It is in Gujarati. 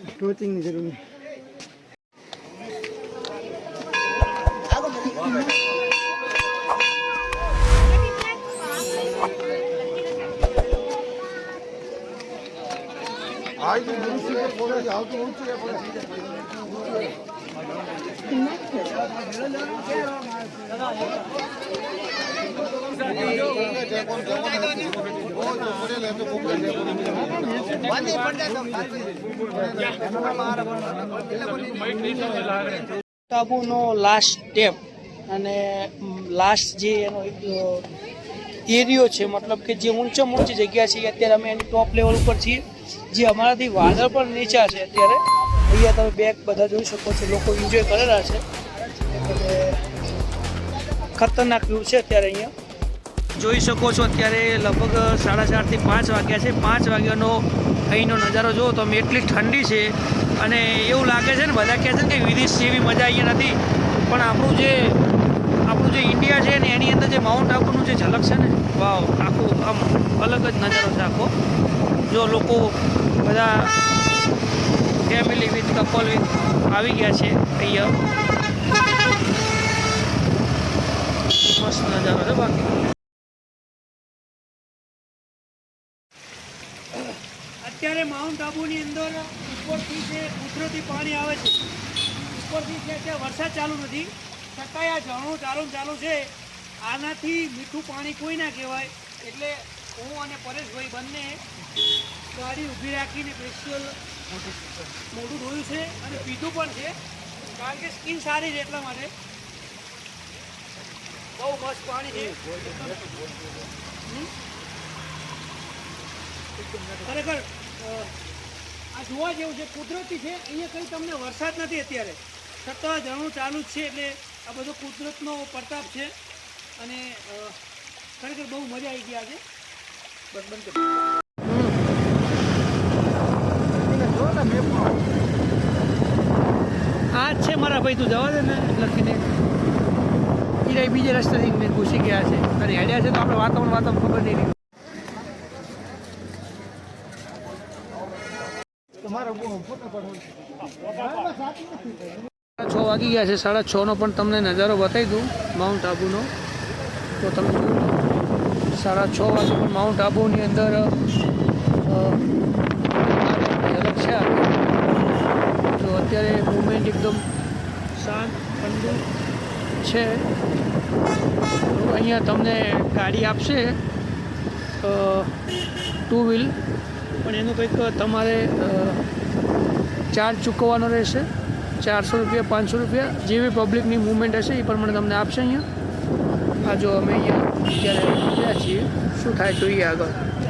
ટોચિંગની જરૂર નહીં. ટાપુનો લાસ્ટ સ્ટેપ અને લાસ્ટ જે એનો એરિયો છે, મતલબ કે જે ઊંચામાં ઊંચી જગ્યા છે અત્યારે અમે એની ટોપ લેવલ ઉપર છીએ, જે અમારાથી વાદળ પણ નીચા છે. અત્યારે અહીંયા તમે બેગ બધા જોઈ શકો છો, લોકો એન્જોય કરેલા છે. એટલે ખતરનાક વ્યૂ છે અત્યારે અહીંયા જોઈ શકો છો. અત્યારે લગભગ 4:30 થી 5 વાગ્યા છે. 5 વાગ્યાનો અહીંનો નજારો જુઓ તો એટલી ઠંડી છે અને એવું લાગે છે ને, બધા કહે છે કે વિદેશ જેવી મજા અહીંયા નથી, પણ આપણું જે ઇન્ડિયા છે ને એની અંદર જે માઉન્ટ આબુનું જે ઝલક છે ને, વાવ, આખું આમ અલગ જ નજારો છે આખો. જો લોકો બધા ફેમિલી વિથ કપલ વિથ આવી ગયા છે અહીંયા, મસ્ત નજારો છે. બાકી અત્યારે માઉન્ટ આબુની અંદર ઉપરથી જે કુદરતી પાણી આવે છે, ઉપરથી ત્યાં વરસાદ ચાલુ નથી છતાંય આ ઝરણું ચાલુ છે. આનાથી મીઠું પાણી કોઈ ના કહેવાય. એટલે હું અને પરેશભાઈ બંને ગાડી ઊભી રાખીને સ્પેશિયલ મોઢું ધોયું છે અને પીધું પણ છે, કારણ કે સ્કિન સારી છે એટલા માટે. બહુ મસ્ત પાણી છે ખરેખર. આ જોવા જેવું છે, કુદરતી છે. અહીંયા કંઈ તમને વરસાદ નથી અત્યારે, છતાં ઝરણું ચાલુ જ છે. એટલે આ બધો કુદરતનો પ્રતાપ છે અને ખરેખર બહુ મજા આવી ગયા છે. બસ બંધ કરી આ જ છે મારા ભાઈ, તું જવા દે ને લખીને. એ બીજે રસ્તેથી મેં ઘૂસી ગયા છે અને હેડ્યા છે તો આપણે વાતાવરણ ખબર નહીં રહી. 6 વાગી ગયા છે. 6:30નો પણ તમને નજારો બતાવી દઉં માઉન્ટ આબુનો. તો તમે 6:30 વાગે પણ માઉન્ટ આબુની અંદર ઝલક છે. તો અત્યારે મુવમેન્ટ એકદમ શાંત ઠંડુ છે. તો અહીંયા તમને ગાડી આપશે 2 વ્હીલ, પણ એનું કંઈક તમારે ચાર્જ ચૂકવવાનો રહેશે. 400 રૂપિયા, 500 રૂપિયા, જેવી પબ્લિકની મૂવમેન્ટ હશે એ પ્રમાણે તમને આપશે અહીંયા. આ જો અમે અહીંયા અત્યારે ગયા છીએ, શું થાય જોઈએ આગળ.